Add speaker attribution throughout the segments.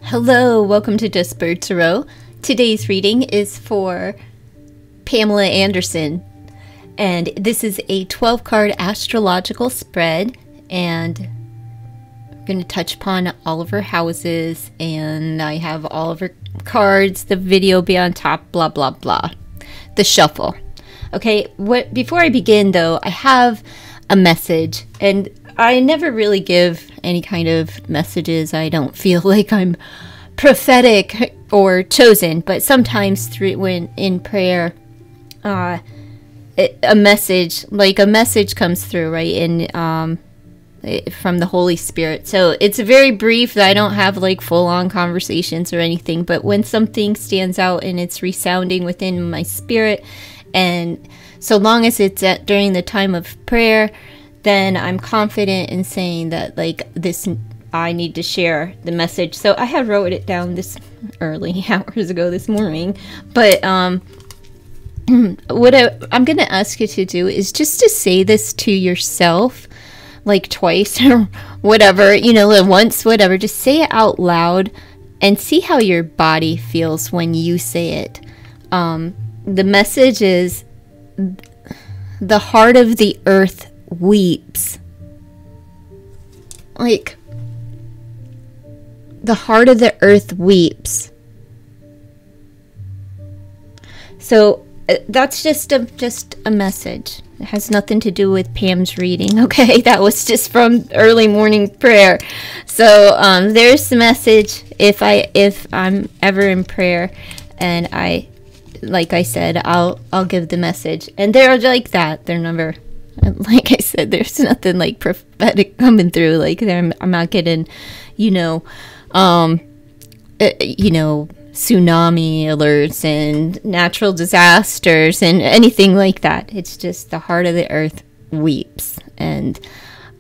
Speaker 1: Hello, welcome to Just Bird Tarot. Today's reading is for Pamela Anderson, and this is a 12-card astrological spread, and I'm going to touch upon all of her houses, and I have all of her cards, the video will be on top, blah, blah, blah. The shuffle. Okay, before I begin, though, I have a message, and I never really give any kind of messages. I don't feel like I'm prophetic or chosen, but sometimes when in prayer, a message comes through, right? And from the Holy Spirit. So it's very brief. I don't have like full-on conversations or anything, but when something stands out and it's resounding within my spirit, and so long as it's during the time of prayer, then I'm confident in saying that like this, I need to share the message. So I had wrote it down this early hours ago this morning, but what I'm going to ask you to do is just to say this to yourself, like twice or whatever, once, whatever. Just say it out loud and see how your body feels when you say it. The message is, the heart of the earth weeps. Like, the heart of the earth weeps. So that's just a message. It has nothing to do with Pam's reading, okay? That was just from early morning prayer. So there's the message. If I'm ever in prayer, and like I said, I'll give the message. And they're like that. They're never, like I said, there's nothing like prophetic coming through. Like I'm not getting, tsunami alerts and natural disasters and anything like that. It's just the heart of the earth weeps, and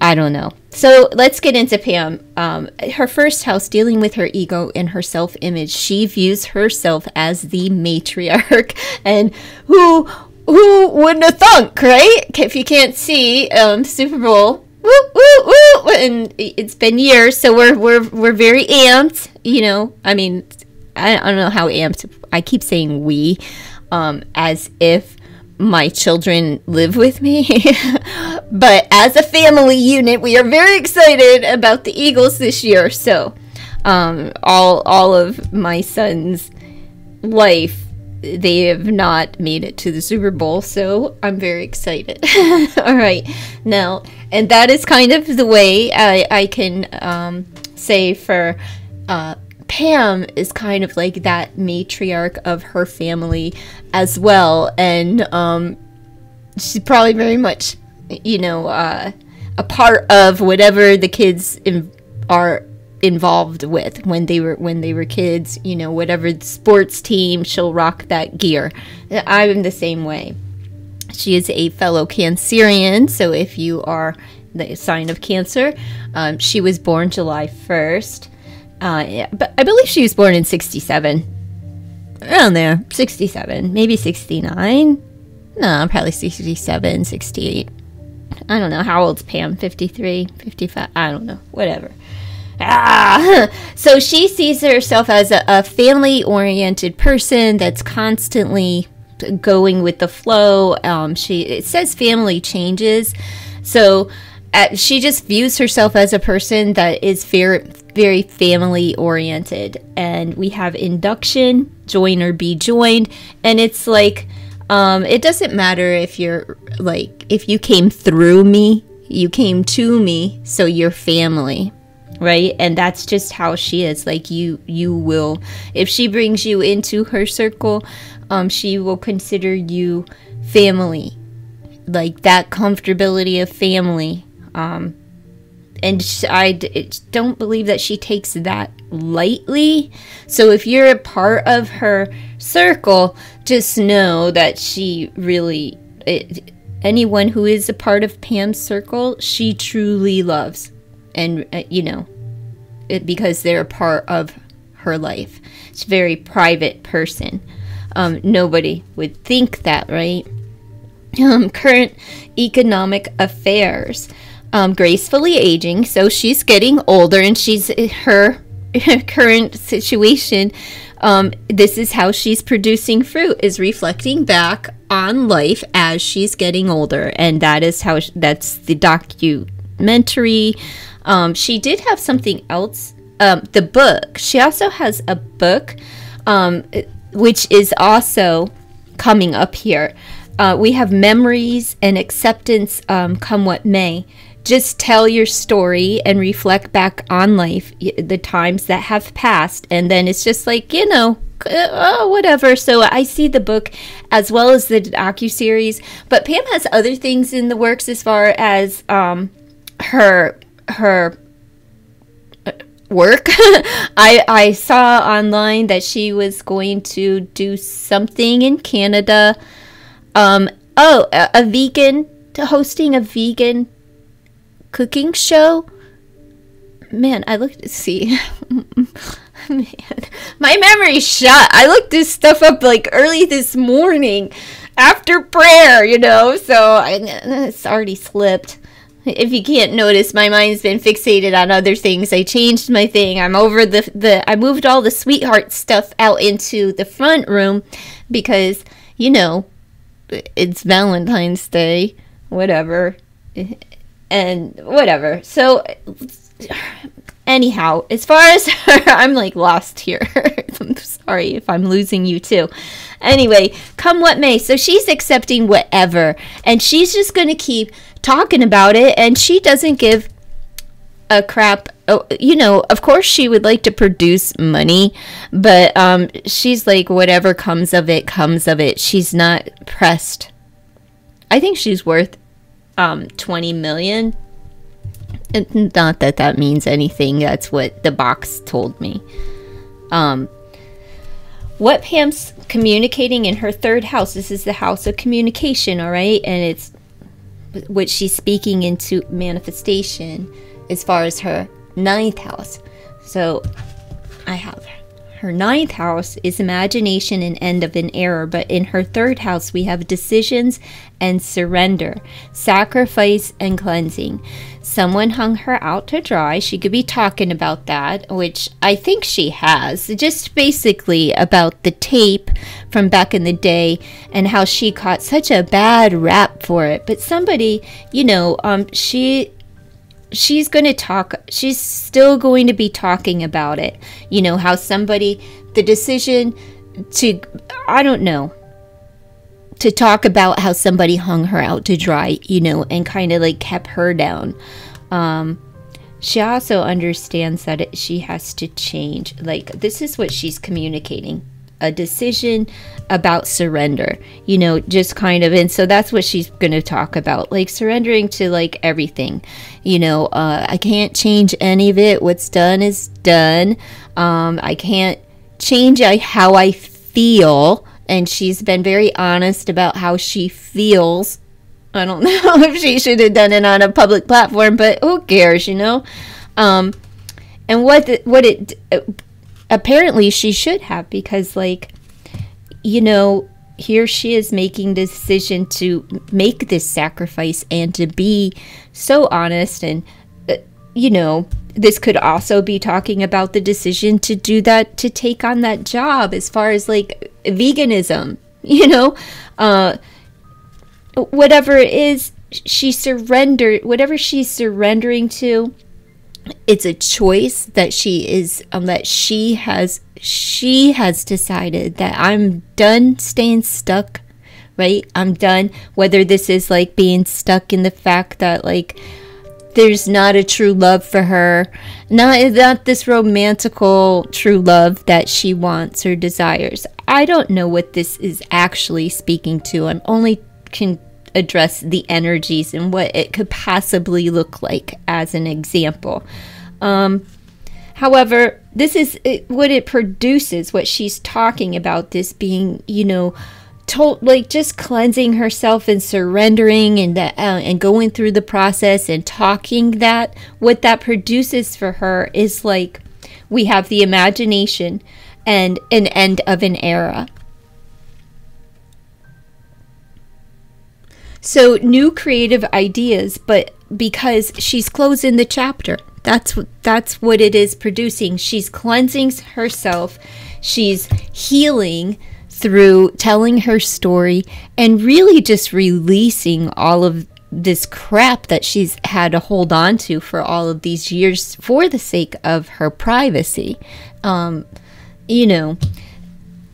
Speaker 1: I don't know. So let's get into Pam. Her first house, dealing with her ego and her self-image. She views herself as the matriarch, and who wouldn't have thunk, right? If you can't see, Super Bowl, woo, woo, woo, and it's been years, so we're very amped. I mean, I don't know how amped. I keep saying we, as if my children live with me. But as a family unit, we are very excited about the Eagles this year. So all of my son's life, they have not made it to the Super Bowl, so I'm very excited. All right, now, and that is kind of the way I can say for Pam is kind of like that matriarch of her family as well, and she's probably very much, a part of whatever the kids are involved with when they were kids. Whatever the sports team, she'll rock that gear. I'm the same way. She is a fellow Cancerian, so if you are the sign of Cancer, she was born July 1st. But I believe she was born in 67. Around there. 67. Maybe 69. No, probably 67, 68. I don't know. How old's Pam? 53? 55? I don't know. Whatever. So she sees herself as a family-oriented person that's constantly going with the flow. It says family changes. So she just views herself as a person that is very, very family oriented. And we have induction, join or be joined, and it's like it doesn't matter if you're like, if you came through me, you came to me, so you're family, right? And that's just how she is. Like you will, if she brings you into her circle, she will consider you family, like that comfortability of family. And I don't believe that she takes that lightly. So if you're a part of her circle, just know that she really, anyone who is a part of Pam's circle, she truly loves. And, because they're a part of her life. It's a very private person. Nobody would think that, right? Current economic affairs. Gracefully aging, so she's getting older, and her current situation, this is how she's producing fruit, is reflecting back on life as she's getting older. And that is how, that's the documentary. She did have something else, the book. She also has a book, which is also coming up here. We have Memories and Acceptance, Come What May. Just tell your story and reflect back on life, the times that have passed. And then it's just like, you know, whatever. So I see the book as well as the docuseries. But Pam has other things in the works as far as her work. I saw online that she was going to do something in Canada. Hosting a vegan cooking show. Man, I looked to see. Man, my memory's shot. I looked this stuff up like early this morning after prayer, you know, so it's already slipped. If you can't notice, my mind's been fixated on other things. I changed my thing. I'm over I moved all the sweetheart stuff out into the front room because, you know, it's Valentine's Day, whatever. And whatever. So anyhow, as far as her, I'm like lost here. I'm sorry if I'm losing you too. Anyway, come what may. So she's accepting whatever, and she's just going to keep talking about it, and she doesn't give a crap. Oh, you know, of course she would like to produce money, but she's like, whatever comes of it, comes of it. She's not pressed. I think she's worth 20 million. Not that that means anything. That's what the box told me. What Pam's communicating in her third house, this is the house of communication, all right? And it's what she's speaking into manifestation as far as her ninth house. So I have her ninth house is imagination and end of an era, but in her third house we have decisions and surrender, sacrifice and cleansing. Someone hung her out to dry. She could be talking about that, which I think she has, just basically about the tape from back in the day and how she caught such a bad rap for it. But somebody, you know, she's going to talk, she's still going to be talking about it. You know, how somebody, the decision to, I don't know, to talk about how somebody hung her out to dry, you know, and kind of like kept her down. She also understands that she has to change. Like, this is what she's communicating. A decision about surrender, you know, just kind of, and so that's what she's going to talk about, like surrendering to like everything, you know. I can't change any of it. What's done is done. I can't change how I feel, and she's been very honest about how she feels. I don't know if she should have done it on a public platform, but who cares, you know. And apparently she should have, because, like, you know, here she is making the decision to make this sacrifice and to be so honest. And, you know, this could also be talking about the decision to do that, to take on that job as far as, like, veganism, you know, whatever it is, whatever she's surrendering to. It's a choice that she has decided that I'm done staying stuck, right? I'm done, whether this is like being stuck in the fact that like there's not a true love for her, not this romantical true love that she wants or desires. I don't know what this is actually speaking to. I'm only can address the energies and what it could possibly look like as an example. However, this is what it produces, what she's talking about, this being, you know, like just cleansing herself and surrendering and going through the process and talking. That what that produces for her is like, we have the imagination and an end of an era. So new creative ideas, but because she's closing the chapter, That's what it is producing. She's cleansing herself. She's healing through telling her story and really just releasing all of this crap that she's had to hold on to for all of these years for the sake of her privacy. You know,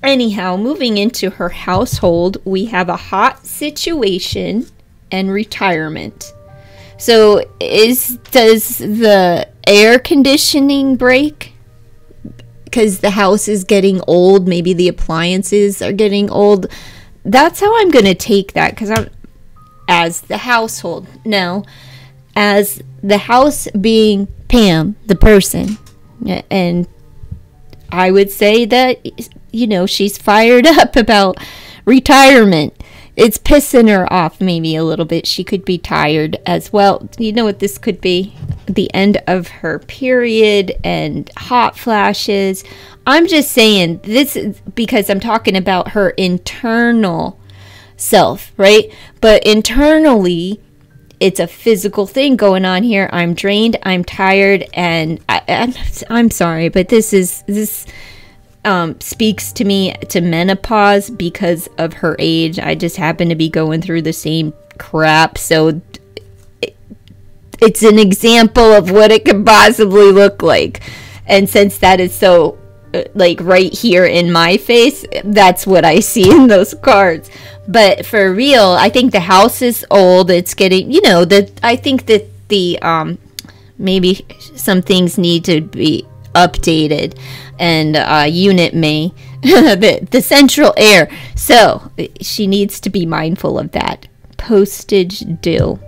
Speaker 1: anyhow, moving into her household, we have a hot situation and retirement. So does the air conditioning break? Because the house is getting old, maybe the appliances are getting old. That's how I'm going to take that, because I'm as the household. Now, as the house being Pam, the person, and I would say that, you know, she's fired up about retirement. It's pissing her off maybe a little bit. She could be tired as well. You know what this could be? The end of her period and hot flashes. I'm just saying this is because I'm talking about her internal self, right? But internally, it's a physical thing going on here. I'm drained, I'm tired, and I'm sorry, but this speaks to me to menopause because of her age. I just happen to be going through the same crap, so it's an example of what it could possibly look like. And since that is so like right here in my face, that's what I see in those cards. But for real, I think the house is old. It's getting, you know, I think that the maybe some things need to be updated, and unit may the central air. So she needs to be mindful of that. Postage due.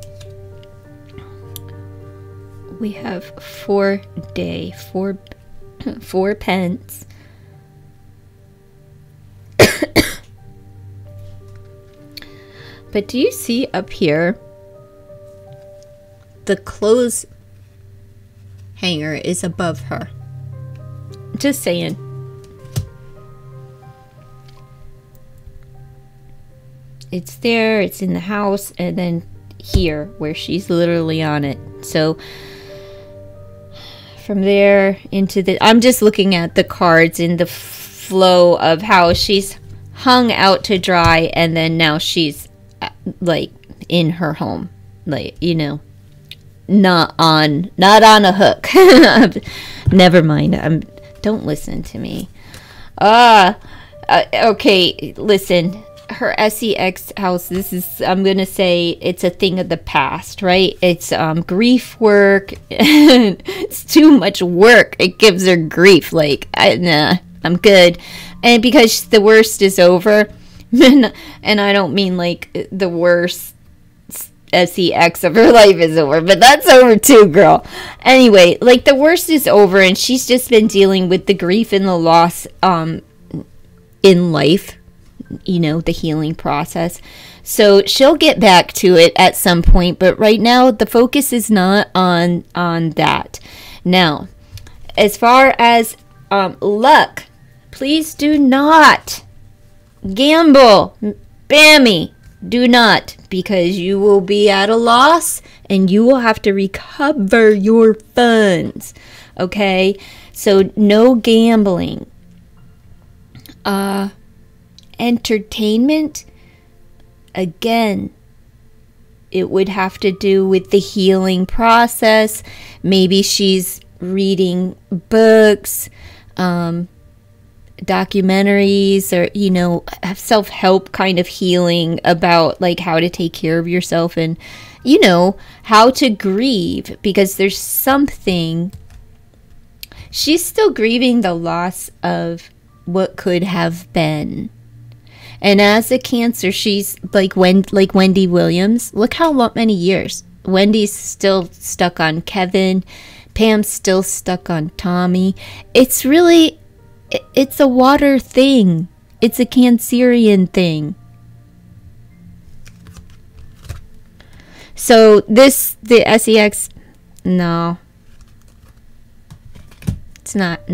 Speaker 1: We have 4 day, 4 pence. But do you see up here, the clothes hanger is above her? Just saying. It's there, it's in the house, and then here, where she's literally on it. So from there into the, I'm just looking at the cards in the flow of how she's hung out to dry, and then now she's like in her home, like, you know, not on a hook. Never mind. Don't listen to me. Okay, listen. Her SEX house, this is, I'm gonna say it's a thing of the past, right? It's grief work. It's too much work. It gives her grief. Like, nah, I'm good. And because the worst is over, and I don't mean like the worst SEX of her life is over, but that's over too, girl. Anyway, like the worst is over, and she's just been dealing with the grief and the loss in life, you know, the healing process. So she'll get back to it at some point, but right now the focus is not on that. Now, as far as luck, please do not gamble. Bammy, do not, because you will be at a loss and you will have to recover your funds. Okay? So no gambling. Entertainment, again, it would have to do with the healing process. Maybe she's reading books, documentaries, or, you know, self-help kind of healing about like how to take care of yourself and, you know, how to grieve, because there's something, she's still grieving the loss of what could have been. And as a Cancer, she's like Wendy Williams. Look how many years. Wendy's still stuck on Kevin. Pam's still stuck on Tommy. It's really, it's a water thing. It's a Cancerian thing. So the SEX, no. It's not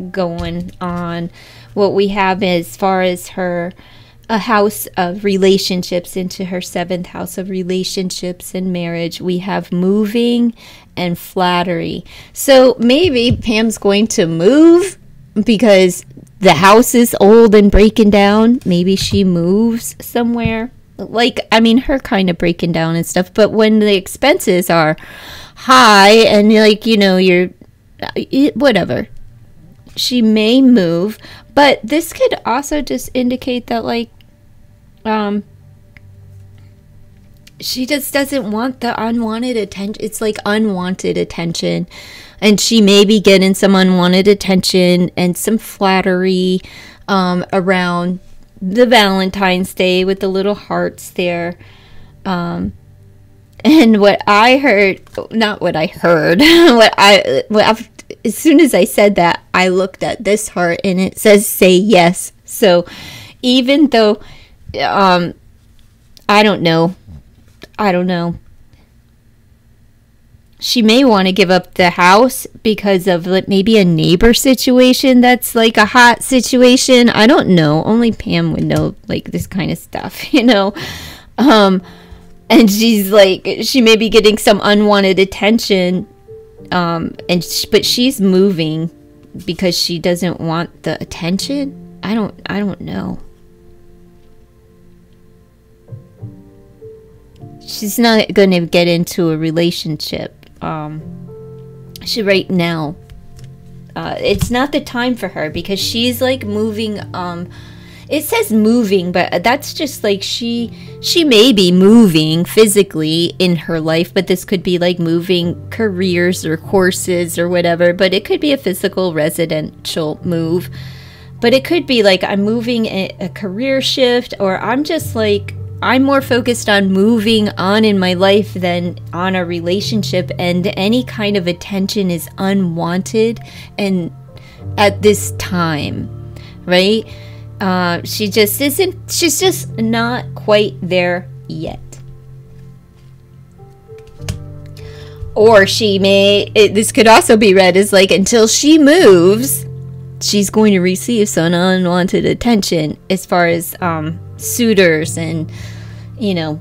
Speaker 1: going on. What we have as far as her a house of relationships, into her 7th house of relationships and marriage. We have moving and flattery. So maybe Pam's going to move because the house is old and breaking down. Maybe she moves somewhere. Like, I mean, her kind of breaking down and stuff. But when the expenses are high and, like, you know, you're whatever, she may move. But this could also just indicate that, like, she just doesn't want the unwanted attention. It's like unwanted attention. And she may be getting some unwanted attention and some flattery around the Valentine's Day with the little hearts there. And what I heard, not what I heard, as soon as I said that, I looked at this heart and it says say yes. So even though, I don't know. She may want to give up the house because of, like, maybe a neighbor situation that's like a hot situation. I don't know. Only Pam would know, like, this kind of stuff, you know. And she's like, she may be getting some unwanted attention, but she's moving because she doesn't want the attention. I don't know. She's not going to get into a relationship. She right now, it's not the time for her because she's like moving. It says moving, but that's just like she may be moving physically in her life, but this could be like moving careers or courses or whatever. But it could be a physical residential move. But it could be like I'm moving a career shift, or I'm just like, I'm more focused on moving on in my life than on a relationship, and any kind of attention is unwanted and at this time, right? She just isn't, she's just not quite there yet. Or she may, this could also be read as like, until she moves, she's going to receive some unwanted attention as far as suitors and, you know,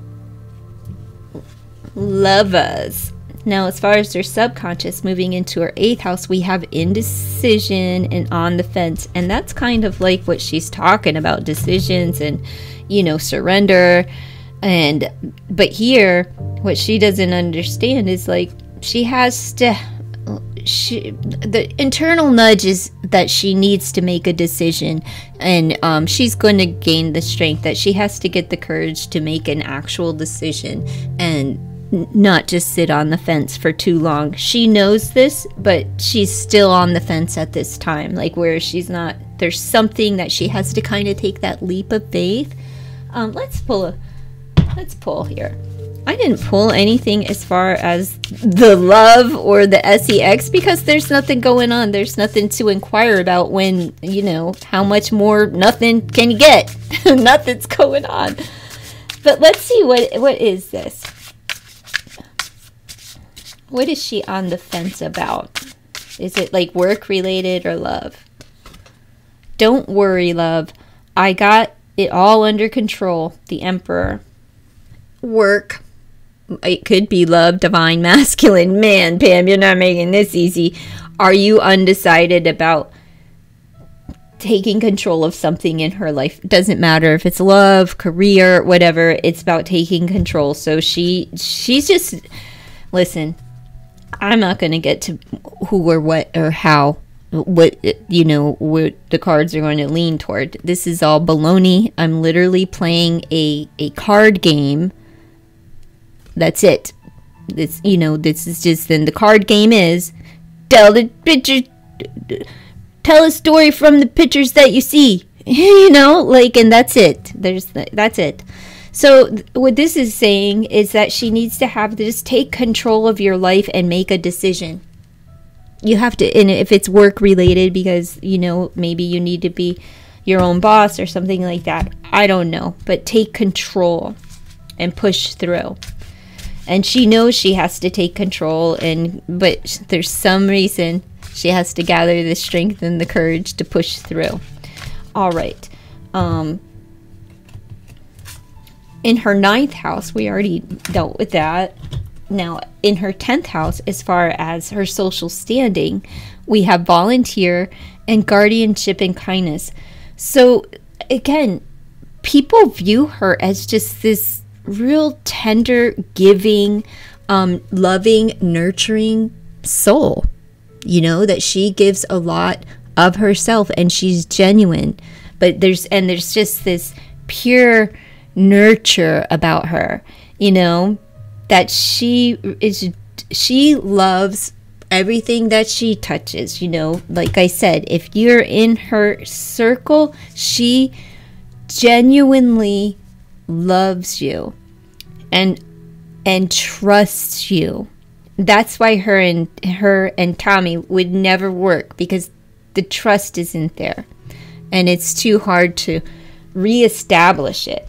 Speaker 1: lovers. Now, as far as their subconscious moving into her 8th house, we have indecision and on the fence. And that's kind of like what she's talking about, decisions and, you know, surrender. But here, what she doesn't understand is like, she has to, the internal nudge is that she needs to make a decision, and she's going to gain the strength that she has to get the courage to make an actual decision and not just sit on the fence for too long. She knows this, but she's still on the fence at this time, like where she's not, there's something that she has to kind of take that leap of faith. Let's pull here. I didn't pull anything as far as the love or the sex because there's nothing going on. There's nothing to inquire about when, you know, how much more nothing can you get? Nothing's going on. But let's see, what is this? What is she on the fence about? Is it like work related or love? Don't worry, love. I got it all under control. The Emperor. Work. It could be love, divine masculine. Man, Pam, you're not making this easy. Are you undecided about taking control of something in her life? It doesn't matter if it's love, career, whatever. It's about taking control. So she's just, listen, I'm not going to get to who or what or how, what, you know, what the cards are going to lean toward. This is all baloney. I'm literally playing a card game. That's it. This, you know, this is just, then the card game is tell the picture, tell a story from the pictures that you see, you know, like, and that's it. That's it. So what this is saying is that she needs to have to just take control of your life and make a decision. You have to, and if it's work related, because, you know, maybe you need to be your own boss or something like that. I don't know, but take control and push through. And she knows she has to take control, but there's some reason she has to gather the strength and the courage to push through. All right. in her 9th house, we already dealt with that. Now, in her 10th house, as far as her social standing, we have volunteer and guardianship and kindness. So, again, people view her as just this real tender, giving, loving, nurturing soul. You know, that she gives a lot of herself and she's genuine. But there's just this pure nurture about her, you know, that she loves everything that she touches. You know, like I said, if you're in her circle, she genuinely loves you and trusts you. That's why her and Tommy would never work, because the trust isn't there and it's too hard to reestablish it.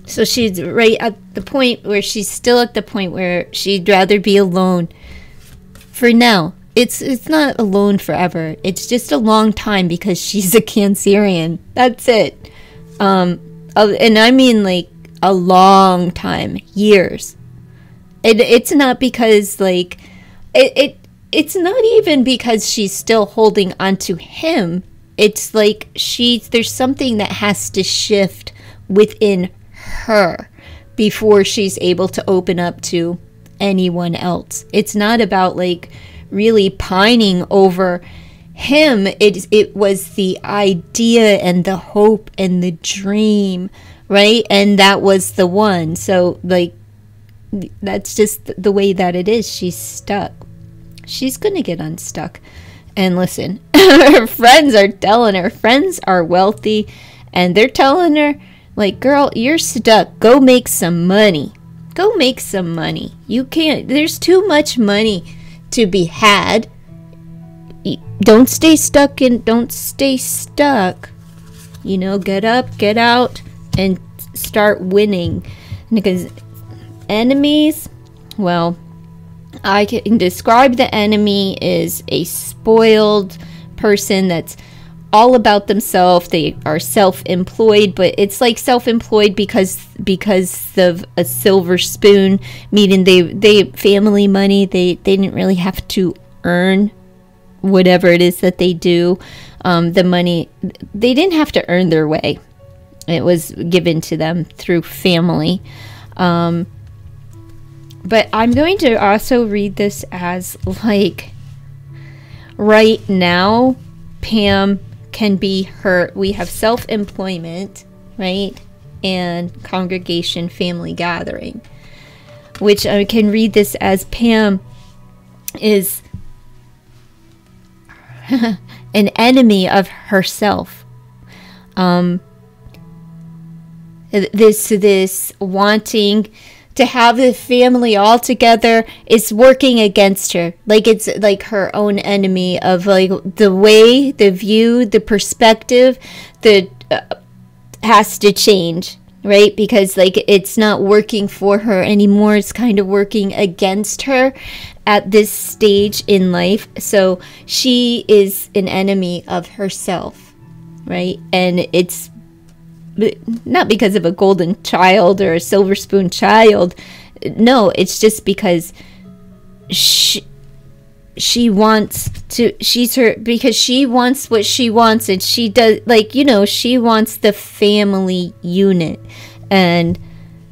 Speaker 1: So she's right at the point where she's still at the point where she'd rather be alone for now. It's not alone forever. It's just a long time because she's a Cancerian. That's it. And I mean like a long time, years. It's not because like it's not even because she's still holding onto him. It's like there's something that has to shift within her before she's able to open up to anyone else. It's not about like really pining over him. It was the idea and the hope and the dream, right? And that was the one. So like that's just the way that it is. She's stuck. She's gonna get unstuck. And listen, her friends are telling her, friends are wealthy, and they're telling her, like, girl, you're stuck. Go make some money. Go make some money. You can't, there's too much money to be had. Don't stay stuck. You know, get up, get out, and start winning. Because enemies, well, I can describe the enemy as a spoiled person that's all about themselves. They are self-employed, but it's like self-employed because of a silver spoon, meaning they family money. They didn't really have to earn whatever it is that they do. The money, they didn't have to earn their way. It was given to them through family. But I'm going to also read this as like right now, Pam can be her. We have self-employment, right? And congregation, family gathering, which I can read this as Pam is an enemy of herself. This wanting to have the family all together is working against her. Like it's like her own enemy of like the way, the view, the perspective that has to change, right? Because like it's not working for her anymore. It's kind of working against her at this stage in life. So she is an enemy of herself, right? And it's not because of a golden child or a silver spoon child. No, it's just because she wants to, because she wants what she wants, and she does, like, you know, she wants the family unit, and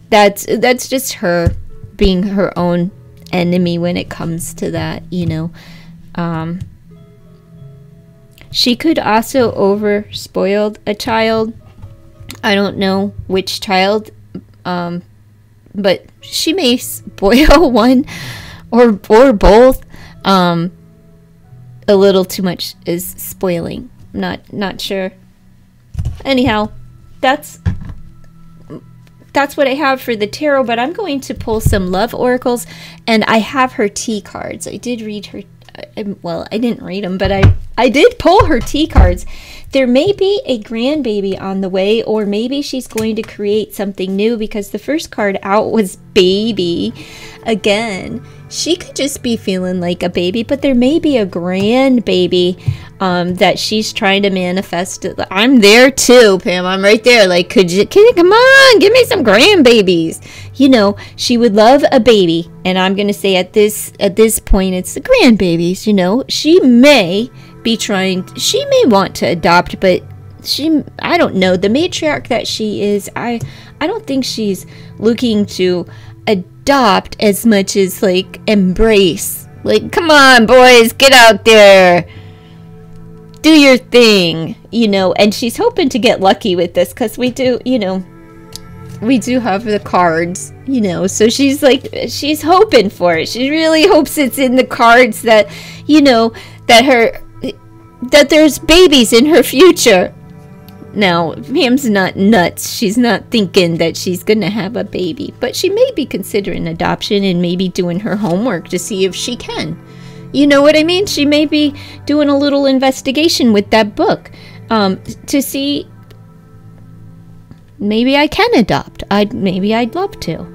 Speaker 1: that's just her being her own enemy when it comes to that, you know. She could also over spoil a child. I don't know which child, but she may spoil one or both. A little too much is spoiling. Not sure. Anyhow, that's what I have for the tarot, but I'm going to pull some love oracles, and I have her tea cards. I did read her, well, I didn't read them, but I did pull her tea cards. There may be a grandbaby on the way, or maybe she's going to create something new, because the first card out was baby. Again, she could just be feeling like a baby, but there may be a grandbaby that she's trying to manifest. I'm there too, Pam. I'm right there. Like, can you come on, give me some grandbabies. You know, she would love a baby, and I'm gonna say at this point, it's the grandbabies. You know, she may want to adopt, but I don't know. The matriarch that she is, I don't think she's looking to adopt as much as like embrace. Like, come on, boys, get out there, do your thing, you know. And she's hoping to get lucky with this, because we do have the cards, you know. So she's hoping for it. She really hopes it's in the cards that, you know, that there's babies in her future. Now, Pam's not nuts. She's not thinking that she's going to have a baby. But she may be considering adoption and maybe doing her homework to see if she can. You know what I mean? She may be doing a little investigation with that book to see, maybe I can adopt. Maybe I'd love to.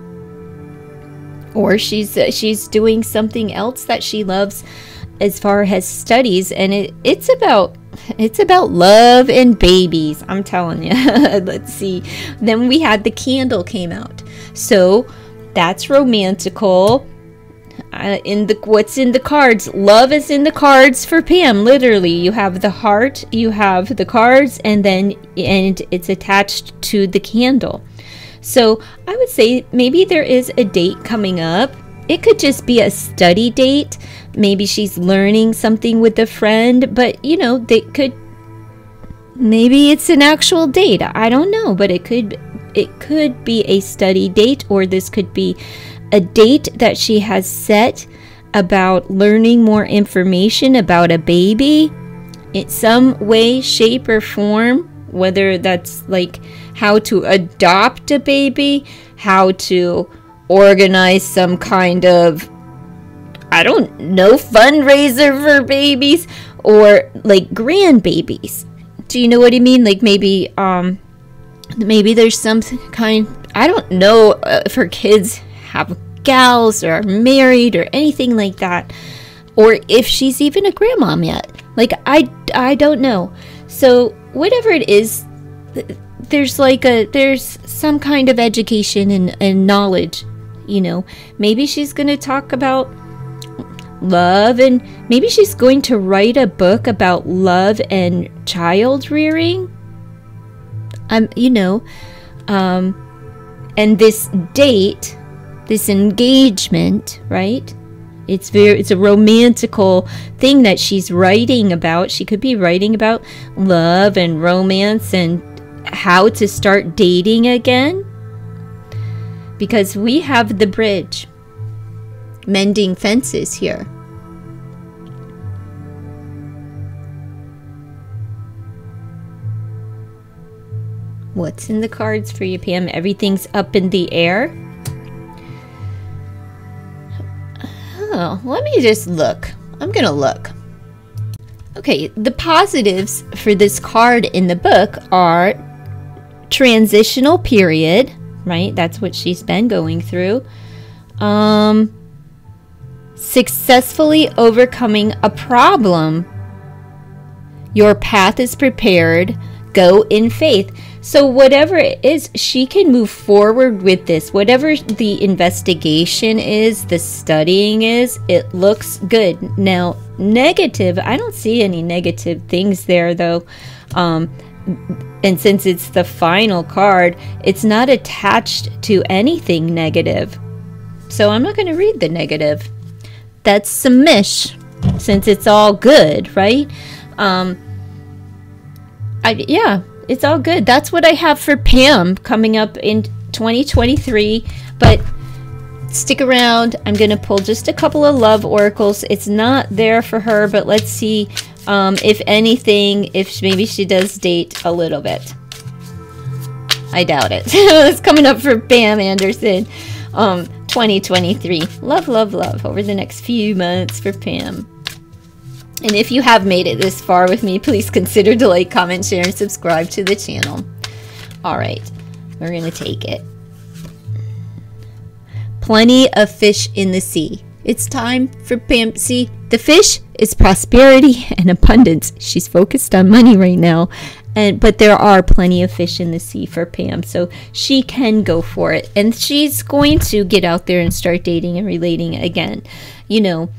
Speaker 1: Or she's doing something else that she loves as far as studies, and it's about love and babies. I'm telling you. Let's see. Then we had the candle came out, so that's romantical. What's in the cards? Love is in the cards for Pam. Literally, you have the heart, you have the cards, and it's attached to the candle. So I would say maybe there is a date coming up. It could just be a study date. Maybe she's learning something with a friend, but you know, maybe it's an actual date. I don't know, but it could be a study date, or this could be a date that she has set about learning more information about a baby in some way, shape, or form, whether that's like how to adopt a baby, how to organize some kind of, I don't know, fundraiser for babies, or like grandbabies. Do you know what I mean? Like maybe there's some kind, I don't know if her kids have gals or are married or anything like that, or if she's even a grandmom yet. Like I don't know. So whatever it is, there's some kind of education and knowledge, you know. Maybe she's going to talk about love, and maybe she's going to write a book about love and child rearing. You know, and this date, this engagement, right? It's a romantical thing that she's writing about. She could be writing about love and romance and how to start dating again. Because we have the bridge, mending fences here. What's in the cards for you, Pam? Everything's up in the air. Oh, let me just look. I'm gonna look. Okay, the positives for this card in the book are transitional period, right? That's what she's been going through. Successfully overcoming a problem. Your path is prepared. Go in faith. So whatever it is, she can move forward with this. Whatever the investigation is, the studying is, it looks good. Now, negative, I don't see any negative things there though. And since it's the final card, it's not attached to anything negative. So I'm not going to read the negative. That's some mish, since it's all good, right? Yeah, it's all good. That's what I have for Pam coming up in 2023. But stick around. I'm going to pull just a couple of love oracles. It's not there for her, but let's see if anything, if maybe she does date a little bit. I doubt it. It's coming up for Pam Anderson 2023. Love, love, love over the next few months for Pam. And if you have made it this far with me, please consider to like, comment, share, and subscribe to the channel. All right, we're going to take it. Plenty of fish in the sea. It's time for Pam. See, The fish is prosperity and abundance. She's focused on money right now. But there are plenty of fish in the sea for Pam, so she can go for it. And she's going to get out there and start dating and relating again. You know,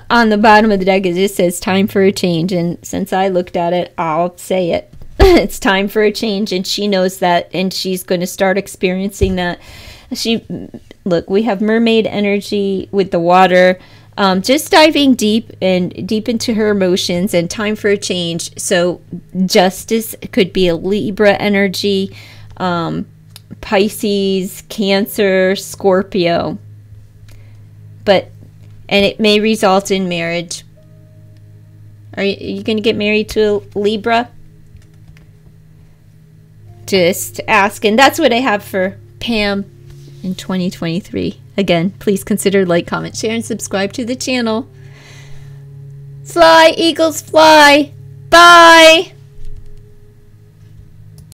Speaker 1: on the bottom of the deck, it just says time for a change. And since I looked at it, I'll say it. It's time for a change, and she knows that, and she's going to start experiencing that. Look, we have mermaid energy with the water. Just diving deep into her emotions, and time for a change. So justice could be a Libra energy, Pisces, Cancer, Scorpio. And it may result in marriage. Are you going to get married to a Libra? Just ask. And that's what I have for Pam in 2023. Again, please consider like, comment, share, and subscribe to the channel. Fly, eagles, fly. Bye.